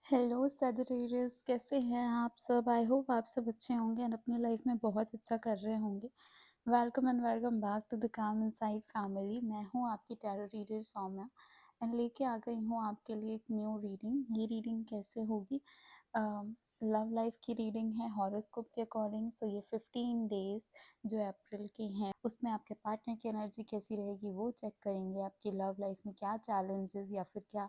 Hello Sagittarius, कैसे हैं आप सब? आई होप आप सब अच्छे होंगे एंड अपनी लाइफ में बहुत अच्छा कर रहे होंगे। Welcome and welcome back to the calm inside family. मैं हूं आपकी टैरो रीडर सौम्या एंड लेके आ गई हूं आपके लिए एक न्यू रीडिंग। ये रीडिंग कैसे होगी? लव लाइफ की रीडिंग है हॉरोस्कोप के अकॉर्डिंग। सो ये 15 डेज जो अप्रैल के हैं उसमें आपके पार्टनर की एनर्जी कैसी रहेगी वो चेक करेंगे। आपकी लव लाइफ में क्या चैलेंजेस या फिर क्या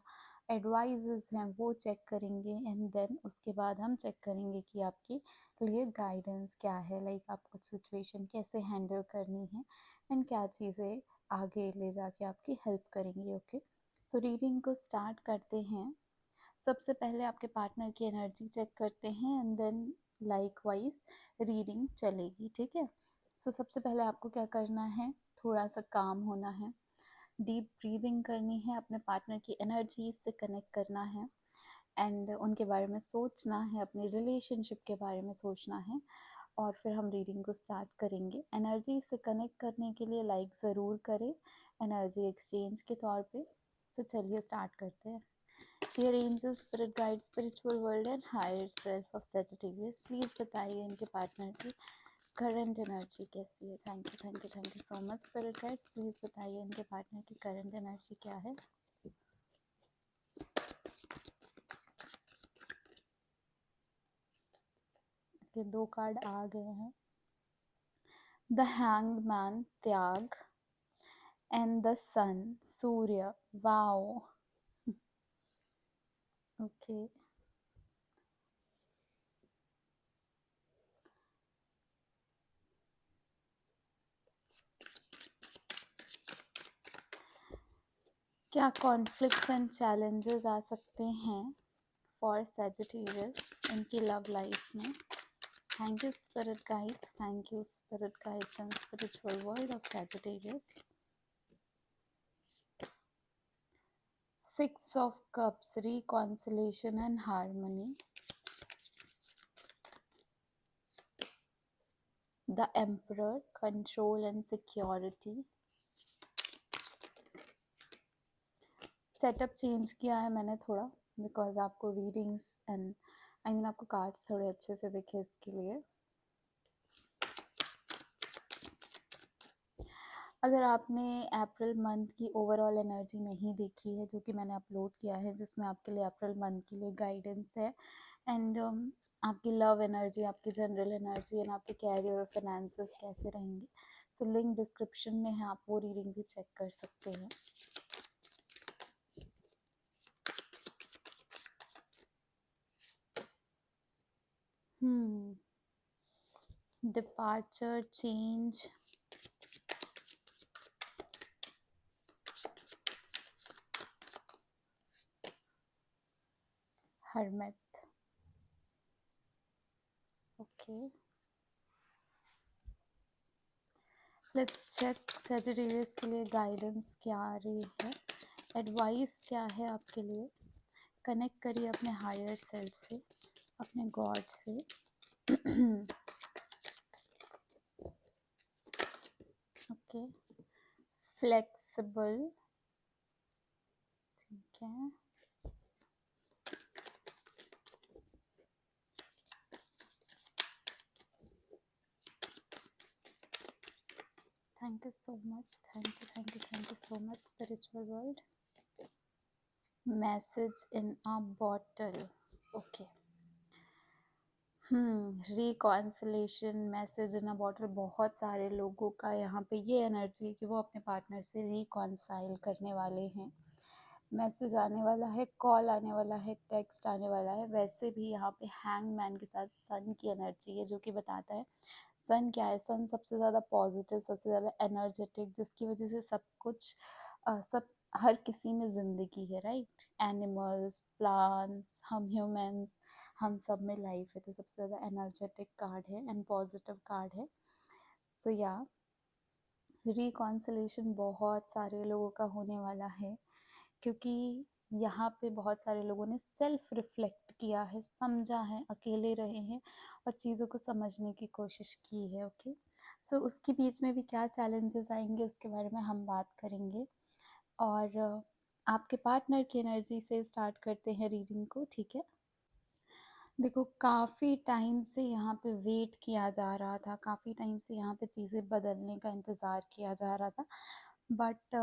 एडवाइजेस हैं वो चेक करेंगे एंड देन उसके बाद हम चेक करेंगे कि आपके लिए गाइडेंस क्या है, लाइक आप कुछ सिचुएशन कैसे हैंडल करनी है एंड क्या चीज़ें आगे ले जाके आपकी हेल्प करेंगी। ओके, सो रीडिंग को स्टार्ट करते हैं। सबसे पहले आपके पार्टनर की एनर्जी चेक करते हैं and then likewise reading चलेगी, ठीक है। सो सबसे पहले आपको क्या करना है, थोड़ा सा काम होना है, डीप ब्रीदिंग करनी है, अपने पार्टनर की एनर्जी से कनेक्ट करना है एंड उनके बारे में सोचना है, अपनी रिलेशनशिप के बारे में सोचना है और फिर हम रीडिंग को स्टार्ट करेंगे। एनर्जी से कनेक्ट करने के लिए लाइक ज़रूर करें एनर्जी एक्सचेंज के तौर पे। सो चलिए स्टार्ट करते हैं। Dear angels, spirit guides, spiritual world and higher self of Sagittarius, please बताइए इनके पार्टनर की करंट एनर्जी कैसी है। Thank you so much spirit guides. Please बताइए इनके पार्टनर की करंट एनर्जी क्या है। के 2 कार्ड आ गए हैं, द हैंग्ड मैन त्याग एंड द सन सूर्य। Wow, okay. क्या कॉन्फ्लिक्ट्स एंड चैलेंजेस आ सकते हैं फॉर Sagittarius इनकी लव लाइफ में? Thank you, Spirit Guides. Thank you, Spirit Guides and Spiritual World of Sagittarius. Six of Cups, reconciliation and harmony. The Emperor, control and security. Setup change किया है मैंने थोड़ा, because आपको readings and आपको cards थोड़े अच्छे से दिखे इसके लिए। अगर आपने अप्रैल मंथ की ओवरऑल एनर्जी नहीं देखी है जो कि मैंने अपलोड किया है, जिसमें आपके लिए अप्रैल मंथ के लिए गाइडेंस है एंड आपकी लव एनर्जी, आपकी जनरल एनर्जी एंड आपके कैरियर और फाइनेंसेस कैसे रहेंगे, सो लिंक डिस्क्रिप्शन में है, आप वो रीडिंग भी चेक कर सकते हैं। Departure, change, hermit. Okay, let's check Sagittarius के लिए गाइडेंस क्या आ रही है, एडवाइस क्या है आपके लिए। कनेक्ट करिए अपने हायर सेल्फ से, अपने गॉड से। ओके, फ्लेक्सिबल, ठीक है। Thank you so much, thank you so much spiritual world. Message in a bottle, okay. Reconciliation, message in a bottle, बहुत सारे लोगों का यहाँ पे ये एनर्जी है कि वो अपने पार्टनर से रिकॉन्साइल करने वाले हैं। मैसेज आने वाला है, कॉल आने वाला है, टेक्स्ट आने वाला है। वैसे भी यहाँ पे हैंगमैन के साथ सन की एनर्जी है जो कि बताता है सन क्या है। सन सबसे ज़्यादा पॉजिटिव, सबसे ज़्यादा एनर्जेटिक, जिसकी वजह से सब कुछ सब हर किसी में ज़िंदगी है, राइट। एनिमल्स, प्लांट्स, हम ह्यूमंस, हम सब में लाइफ है। तो सबसे ज़्यादा एनर्जेटिक कार्ड है एंड पॉजिटिव कार्ड है। सो या रिकॉन्सिलेशन बहुत सारे लोगों का होने वाला है, क्योंकि यहाँ पे बहुत सारे लोगों ने सेल्फ रिफ्लेक्ट किया है, समझा है, अकेले रहे हैं और चीज़ों को समझने की कोशिश की है। ओके, सो उसके बीच में भी क्या चैलेंजेस आएंगे उसके बारे में हम बात करेंगे। और आपके पार्टनर की एनर्जी से स्टार्ट करते हैं रीडिंग को, ठीक है। देखो, काफ़ी टाइम से यहाँ पे वेट किया जा रहा था, काफ़ी टाइम से यहाँ पे चीज़ें बदलने का इंतज़ार किया जा रहा था। बट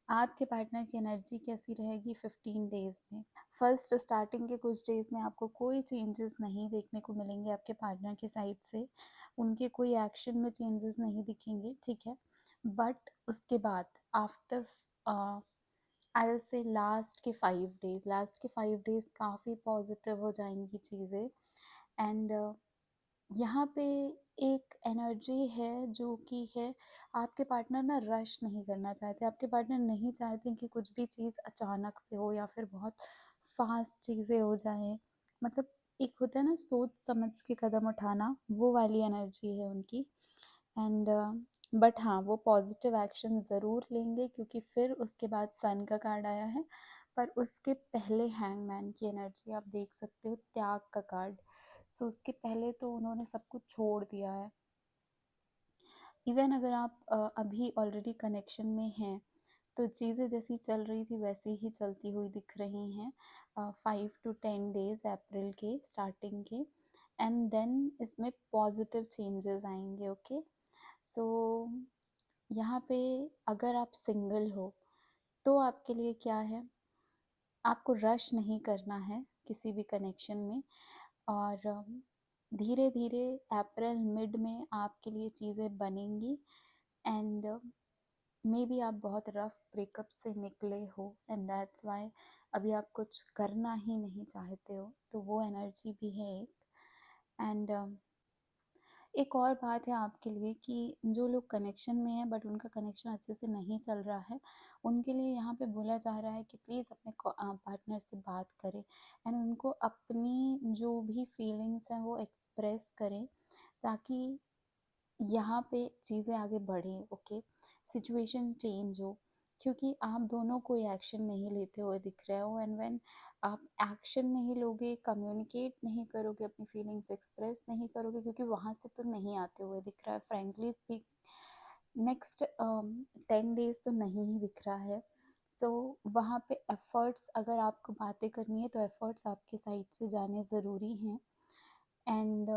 आपके पार्टनर की एनर्जी कैसी रहेगी 15 डेज़ में? फर्स्ट स्टार्टिंग के कुछ डेज़ में आपको कोई चेंजेस नहीं देखने को मिलेंगे आपके पार्टनर की साइड से, उनके कोई एक्शन में चेंजेस नहीं दिखेंगे, ठीक है? बट उसके बाद after I will say last के 5 डेज़ काफ़ी पॉजिटिव हो जाएँगी चीज़ें। एंड यहाँ पे एक एनर्जी है जो कि है, आपके पार्टनर ना रश नहीं करना चाहते, आपके पार्टनर नहीं चाहते कि कुछ भी चीज़ अचानक से हो या फिर बहुत फास्ट चीज़ें हो जाएं। मतलब एक होता है ना सोच समझ के कदम उठाना, वो वाली एनर्जी है उनकी। एंड बट हाँ, वो पॉजिटिव एक्शन ज़रूर लेंगे क्योंकि फिर उसके बाद सन का कार्ड आया है। पर उसके पहले हैंगमैन की एनर्जी आप देख सकते हो, त्याग का कार्ड। सो उसके पहले तो उन्होंने सब कुछ छोड़ दिया है। इवन अगर आप अभी ऑलरेडी कनेक्शन में हैं तो चीज़ें जैसी चल रही थी वैसी ही चलती हुई दिख रही हैं 5 to 10 डेज अप्रैल के स्टार्टिंग के। एंड देन इसमें पॉजिटिव चेंजेस आएंगे। ओके, सो यहाँ पे अगर आप सिंगल हो तो आपके लिए क्या है, आपको रश नहीं करना है किसी भी कनेक्शन में। और धीरे धीरे अप्रैल मिड में आपके लिए चीज़ें बनेंगी। एंड मे बी आप बहुत रफ ब्रेकअप से निकले हो एंड दैट्स वाई अभी आप कुछ करना ही नहीं चाहते हो, तो वो एनर्जी भी है एक। एंड एक और बात है आपके लिए कि जो लोग कनेक्शन में हैं बट उनका कनेक्शन अच्छे से नहीं चल रहा है, उनके लिए यहाँ पे बोला जा रहा है कि प्लीज़ अपने पार्टनर से बात करें एंड उनको अपनी जो भी फीलिंग्स हैं वो एक्सप्रेस करें, ताकि यहाँ पे चीज़ें आगे बढ़ें। ओके, सिचुएशन चेंज हो, क्योंकि आप दोनों कोई एक्शन नहीं लेते हुए दिख रहे हो। एंड व्हेन आप एक्शन नहीं लोगे, कम्युनिकेट नहीं करोगे, अपनी फीलिंग्स एक्सप्रेस नहीं करोगे, क्योंकि वहाँ से तो नहीं आते हुए दिख रहा है, फ्रेंकली स्पीक नेक्स्ट 10 डेज तो नहीं ही दिख रहा है। सो वहाँ पे एफर्ट्स, अगर आपको बातें करनी है तो एफर्ट्स आपके साइड से जाने ज़रूरी हैं। एंड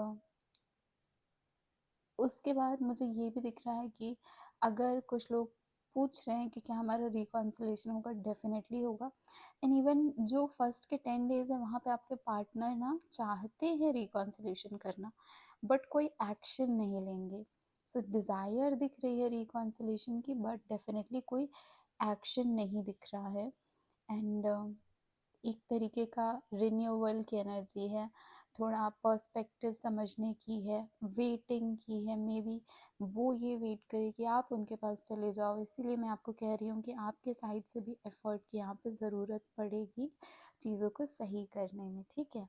उसके बाद मुझे ये भी दिख रहा है कि अगर कुछ लोग पूछ रहे हैं कि क्या हमारा रिकॉन्सिलेशन होगा, डेफिनेटली होगा। एंड इवन जो फर्स्ट के 10 डेज है वहाँ पे आपके पार्टनर ना चाहते हैं रिकॉन्सिलेशन करना, बट कोई एक्शन नहीं लेंगे। सो डिज़ायर दिख रही है रिकॉन्सिलेशन की, बट डेफिनेटली कोई एक्शन नहीं दिख रहा है। एंड एक तरीके का रिन्यूअल की एनर्जी है, थोड़ा पर्सपेक्टिव समझने की है, वेटिंग की है। मे बी वो ये वेट करे कि आप उनके पास चले जाओ, इसीलिए मैं आपको कह रही हूँ कि आपके साइड से भी एफर्ट की यहाँ पे ज़रूरत पड़ेगी चीज़ों को सही करने में, ठीक है?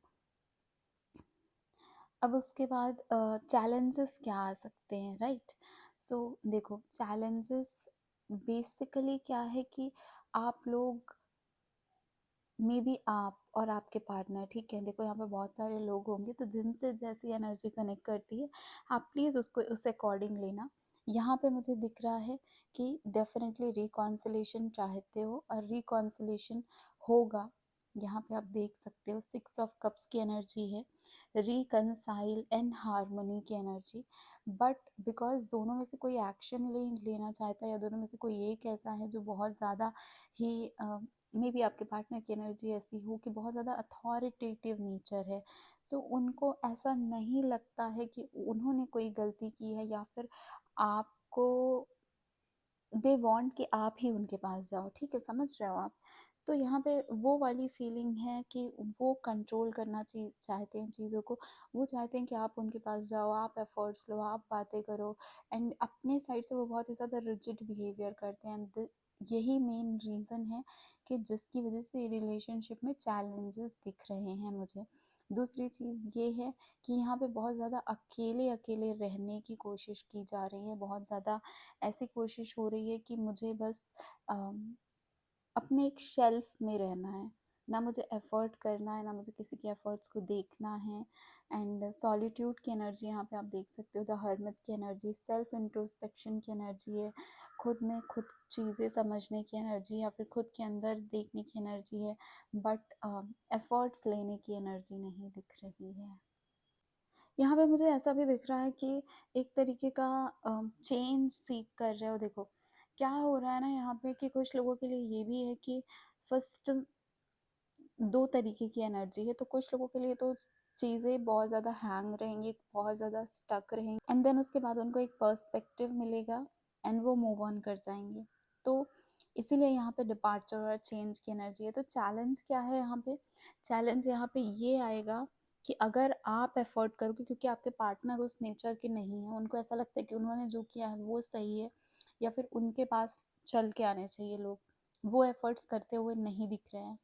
अब उसके बाद चैलेंजेस क्या आ सकते हैं, राइट? सो देखो, चैलेंजेस बेसिकली क्या है कि आप लोग, मे बी आप और आपके पार्टनर, ठीक है, देखो यहाँ पे बहुत सारे लोग होंगे तो जिनसे जैसी एनर्जी कनेक्ट करती है आप प्लीज़ उसको उस अकॉर्डिंग लेना। यहाँ पे मुझे दिख रहा है कि डेफिनेटली रिकॉन्सिलेशन चाहते हो और रिकॉन्सिलेशन होगा। यहाँ पे आप देख सकते हो 6 ऑफ कप्स की एनर्जी है, रिकनसाइल एंड हारमोनी की एनर्जी। बट बिकॉज दोनों में से कोई एक्शन नहीं लेना चाहता, या दोनों में से कोई एक ऐसा है जो बहुत ज़्यादा ही मे बी आपके पार्टनर की एनर्जी ऐसी हो कि बहुत ज़्यादा अथॉरिटेटिव नेचर है। सो उनको ऐसा नहीं लगता है कि उन्होंने कोई गलती की है, या फिर आपको, दे वांट कि आप ही उनके पास जाओ, ठीक है, समझ रहे हो आप? तो यहाँ पे वो वाली फीलिंग है कि वो कंट्रोल करना चाहते हैं चीज़ों को। वो चाहते हैं कि आप उनके पास जाओ, आप एफर्ट्स लो, आप बातें करो। एंड अपने साइड से वो बहुत ही ज़्यादा रिजिड बिहेवियर करते हैं। यही मेन रीज़न है कि जिसकी वजह से रिलेशनशिप में चैलेंजेस दिख रहे हैं मुझे। दूसरी चीज़ ये है कि यहाँ पे बहुत ज़्यादा अकेले अकेले रहने की कोशिश की जा रही है, बहुत ज़्यादा ऐसी कोशिश हो रही है कि मुझे बस अपने एक शेल्फ में रहना है, ना मुझे एफ़र्ट करना है, ना मुझे किसी के एफ़र्ट्स को देखना है। एंड सॉलिट्यूड की एनर्जी यहाँ पे आप देख सकते हो, द हर्मिट की एनर्जी, सेल्फ इंट्रोस्पेक्शन की एनर्जी है, खुद में खुद चीज़ें समझने की एनर्जी या फिर खुद के अंदर देखने की एनर्जी है, बट एफ़र्ट्स लेने की एनर्जी नहीं दिख रही है। यहाँ पे मुझे ऐसा भी दिख रहा है कि एक तरीके का चेंज सीक कर रहे हो। देखो क्या हो रहा है ना यहाँ पे, कि कुछ लोगों के लिए ये भी है कि फर्स्ट दो तरीके की एनर्जी है, तो कुछ लोगों के लिए तो चीज़ें बहुत ज़्यादा हैंग रहेंगी, बहुत ज़्यादा स्टक रहेंगी, एंड देन उसके बाद उनको एक पर्सपेक्टिव मिलेगा एंड वो मूव ऑन कर जाएंगे। तो इसीलिए यहाँ पे डिपार्चर और चेंज की एनर्जी है। तो चैलेंज क्या है यहाँ पे? चैलेंज यहाँ पे ये आएगा कि अगर आप एफर्ट करोगे, क्योंकि आपके पार्टनर उस नेचर के नहीं है, उनको ऐसा लगता है कि उन्होंने जो किया है वो सही है, या फिर उनके पास चल के आने चाहिए लोग, वो एफर्ट्स करते हुए नहीं दिख रहे हैं,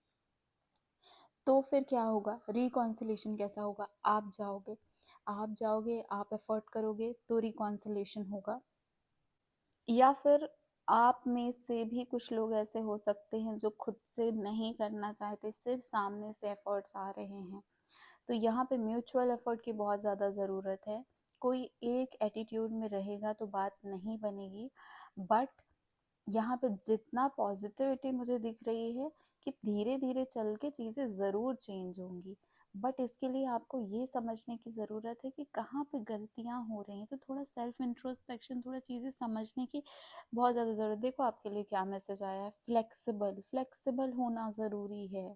तो फिर क्या होगा? रिकॉन्सिलेशन कैसा होगा? आप जाओगे, आप एफर्ट करोगे तो रिकॉन्सिलेशन होगा। या फिर आप में से भी कुछ लोग ऐसे हो सकते हैं जो खुद से नहीं करना चाहते, सिर्फ सामने से एफर्ट्स आ रहे हैं। तो यहाँ पे म्यूचुअल एफर्ट की बहुत ज़्यादा ज़रूरत है। कोई एक एटीट्यूड में रहेगा तो बात नहीं बनेगी, बट यहाँ पे जितना पॉजिटिविटी मुझे दिख रही है कि धीरे धीरे चल के चीज़ें ज़रूर चेंज होंगी, बट इसके लिए आपको ये समझने की ज़रूरत है कि कहाँ पे गलतियाँ हो रही हैं। तो थोड़ा सेल्फ इंट्रोस्पेक्शन, थोड़ा चीज़ें समझने की बहुत ज़्यादा ज़रूरत। देखो आपके लिए क्या मैसेज आया है, फ्लेक्सिबल फ्लेक्सिबल होना ज़रूरी है।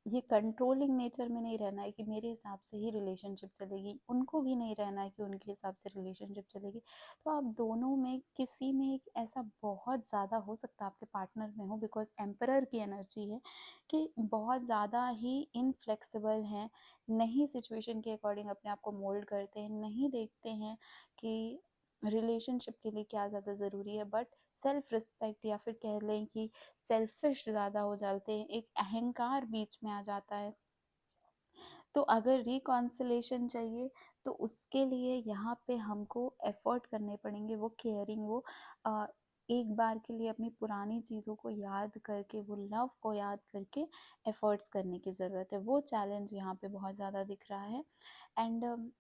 ये कंट्रोलिंग नेचर में नहीं रहना है कि मेरे हिसाब से ही रिलेशनशिप चलेगी, उनको भी नहीं रहना है कि उनके हिसाब से रिलेशनशिप चलेगी। तो आप दोनों में किसी में एक ऐसा बहुत ज़्यादा हो सकता है आपके पार्टनर में हो, बिकॉज एम्परर की एनर्जी है कि बहुत ज़्यादा ही इनफ्लेक्सिबल हैं, नहीं सिचुएशन के अकॉर्डिंग अपने आप को मोल्ड करते हैं, नहीं देखते हैं कि रिलेशनशिप के लिए क्या ज़्यादा ज़रूरी है, बट सेल्फ रिस्पेक्ट या फिर कह लें कि सेल्फिश ज़्यादा हो जाते हैं, एक अहंकार बीच में आ जाता है। तो अगर रिकॉन्सिलेशन चाहिए तो उसके लिए यहाँ पे हमको एफर्ट करने पड़ेंगे, वो केयरिंग, वो अ, एक बार के लिए अपनी पुरानी चीज़ों को याद करके, वो लव को याद करके एफर्ट्स करने की ज़रूरत है। वो चैलेंज यहाँ पे बहुत ज़्यादा दिख रहा है। एंड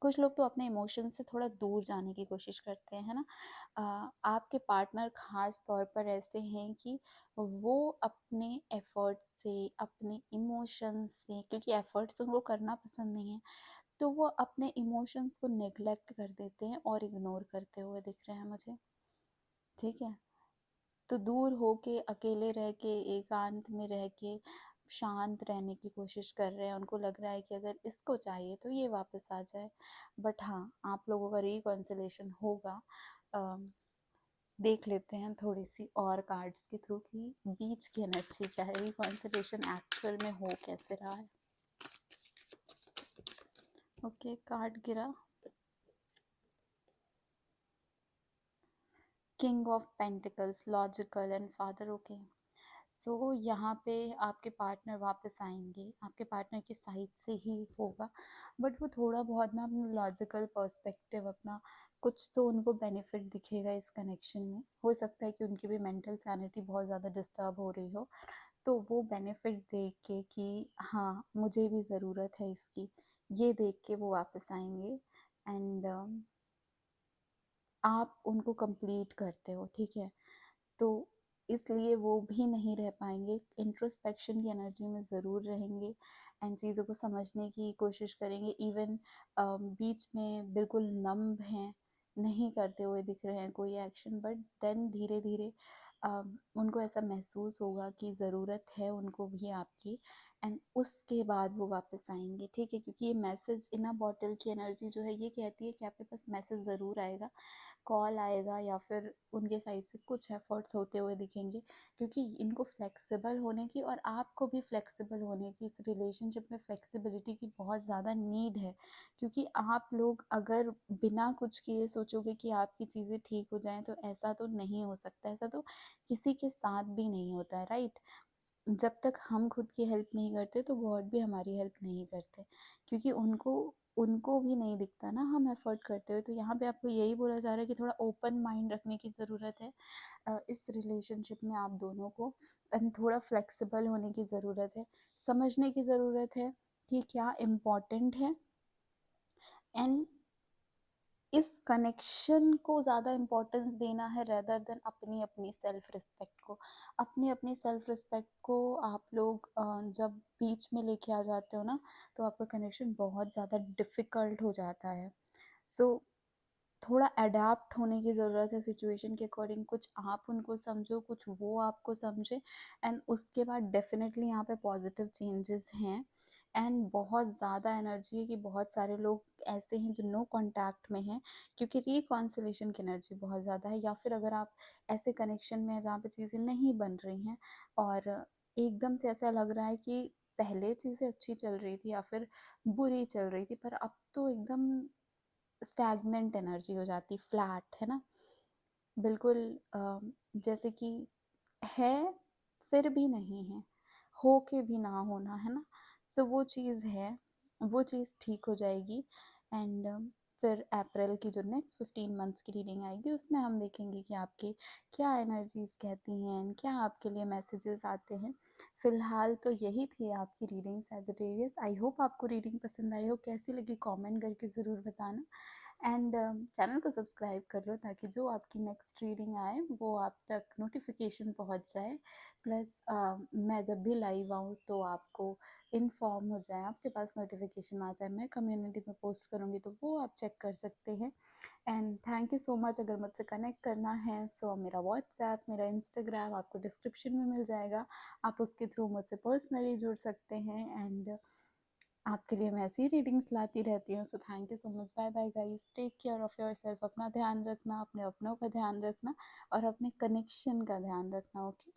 कुछ लोग तो अपने इमोशंस से थोड़ा दूर जाने की कोशिश करते हैं, है ना? आपके पार्टनर खास तौर पर ऐसे हैं कि वो अपने एफर्ट्स से, अपने इमोशंस से, क्योंकि एफर्ट्स तो उनको करना पसंद नहीं है, तो वो अपने इमोशंस को नेग्लेक्ट कर देते हैं और इग्नोर करते हुए दिख रहे हैं मुझे। ठीक है? तो दूर होके, अकेले रह के, एकांत में रह के शांत रहने की कोशिश कर रहे हैं। उनको लग रहा है कि अगर इसको चाहिए तो ये वापस आ जाए। बट हाँ, आप लोगों का रिकॉन्सिलेशन होगा। देख लेते हैं थोड़ी सी और कार्ड्स के थ्रू कि बीच की एनर्जी क्या है, रिकॉन्सिलेशन एक्चुअल में हो कैसे रहा है। ओके, कार्ड गिरा king of pentacles, logical and father. Okay, so यहाँ पे आपके पार्टनर वापस आएंगे, आपके पार्टनर की साइड से ही होगा, बट वो थोड़ा बहुत ना अपना लॉजिकल पर्सपेक्टिव, अपना कुछ तो उनको बेनिफिट दिखेगा इस कनेक्शन में। हो सकता है कि उनकी भी मेंटल सैनिटी बहुत ज़्यादा डिस्टर्ब हो रही हो, तो वो बेनिफिट देख के कि हाँ मुझे भी ज़रूरत है इसकी, ये देख के वो वापस आएंगे। एंड आप उनको कंप्लीट करते हो, ठीक है? तो इसलिए वो भी नहीं रह पाएंगे, इंट्रोस्पेक्शन की एनर्जी में ज़रूर रहेंगे एंड चीज़ों को समझने की कोशिश करेंगे। इवन बीच में बिल्कुल नम्ब हैं, नहीं करते हुए दिख रहे हैं कोई एक्शन, बट देन धीरे धीरे उनको ऐसा महसूस होगा कि ज़रूरत है उनको भी आपकी, एंड उसके बाद वो वापस आएंगे। ठीक है? क्योंकि ये मैसेज इन अ बॉटल की एनर्जी जो है, ये कहती है कि आपके पास मैसेज ज़रूर आएगा, कॉल आएगा, या फिर उनके साइड से कुछ एफर्ट्स होते हुए दिखेंगे, क्योंकि इनको फ्लेक्सिबल होने की और आपको भी फ्लेक्सिबल होने की, इस रिलेशनशिप में फ्लेक्सिबिलिटी की बहुत ज़्यादा नीड है। क्योंकि आप लोग अगर बिना कुछ किए सोचोगे कि आपकी चीज़ें ठीक हो जाएं, तो ऐसा तो नहीं हो सकता, ऐसा तो किसी के साथ भी नहीं होता है, राइट? जब तक हम खुद की हेल्प नहीं करते तो गॉड भी हमारी हेल्प नहीं करते, क्योंकि उनको उनको भी नहीं दिखता ना हम एफर्ट करते हुए। तो यहाँ पे आपको यही बोला जा रहा है कि थोड़ा ओपन माइंड रखने की ज़रूरत है इस रिलेशनशिप में आप दोनों को। एंड थोड़ा फ्लेक्सिबल होने की ज़रूरत है, समझने की ज़रूरत है कि क्या इम्पोर्टेंट है। एंड इस कनेक्शन को ज़्यादा इम्पोर्टेंस देना है रेदर देन अपनी अपनी सेल्फ रिस्पेक्ट को। अपनी अपनी सेल्फ रिस्पेक्ट को आप लोग जब बीच में लेके आ जाते हो ना, तो आपका कनेक्शन बहुत ज़्यादा डिफ़िकल्ट हो जाता है। सो थोड़ा अडेप्ट होने की ज़रूरत है सिचुएशन के अकॉर्डिंग। कुछ आप उनको समझो, कुछ वो आपको समझे। एंड उसके बाद डेफिनेटली यहाँ पे पॉजिटिव चेंजेस हैं। एंड बहुत ज़्यादा एनर्जी है कि बहुत सारे लोग ऐसे हैं जो नो कांटेक्ट में हैं, क्योंकि रिकॉन्सिलेशन की एनर्जी बहुत ज़्यादा है। या फिर अगर आप ऐसे कनेक्शन में हैं जहाँ पे चीज़ें नहीं बन रही हैं और एकदम से ऐसा लग रहा है कि पहले चीज़ें अच्छी चल रही थी या फिर बुरी चल रही थी, पर अब तो एकदम स्टैग्नेंट एनर्जी हो जाती, फ्लैट, है ना? बिल्कुल जैसे कि है फिर भी नहीं है, हो के भी ना होना, है ना? सो वो चीज़ है, वो चीज़ ठीक हो जाएगी। एंड फिर अप्रैल की जो नेक्स्ट 15 मंथ्स की रीडिंग आएगी उसमें हम देखेंगे कि आपकी क्या एनर्जीज कहती हैं, क्या आपके लिए मैसेजेस आते हैं। फिलहाल तो यही थी आपकी रीडिंग सैजिटेरियस। आई होप आपको रीडिंग पसंद आई हो। कैसी लगी कमेंट करके ज़रूर बताना। एंड चैनल को सब्सक्राइब कर लो ताकि जो आपकी नेक्स्ट रीडिंग आए वो आप तक नोटिफिकेशन पहुंच जाए। प्लस मैं जब भी लाइव आऊँ तो आपको इन्फॉर्म हो जाए, आपके पास नोटिफिकेशन आ जाए। मैं कम्युनिटी में पोस्ट करूँगी तो वो आप चेक कर सकते हैं। And thank you so much. अगर मुझसे कनेक्ट करना है सो मेरा व्हाट्सएप, मेरा इंस्टाग्राम आपको डिस्क्रिप्शन में मिल जाएगा। आप उसके थ्रू मुझसे पर्सनली जुड़ सकते हैं। एंड आपके लिए मैं ऐसी रीडिंग्स लाती रहती हूँ। So thank you so much. Bye bye guys, take care of yourself. अपना ध्यान रखना, अपने अपनों का ध्यान रखना और अपने कनेक्शन का ध्यान रखना। ओके।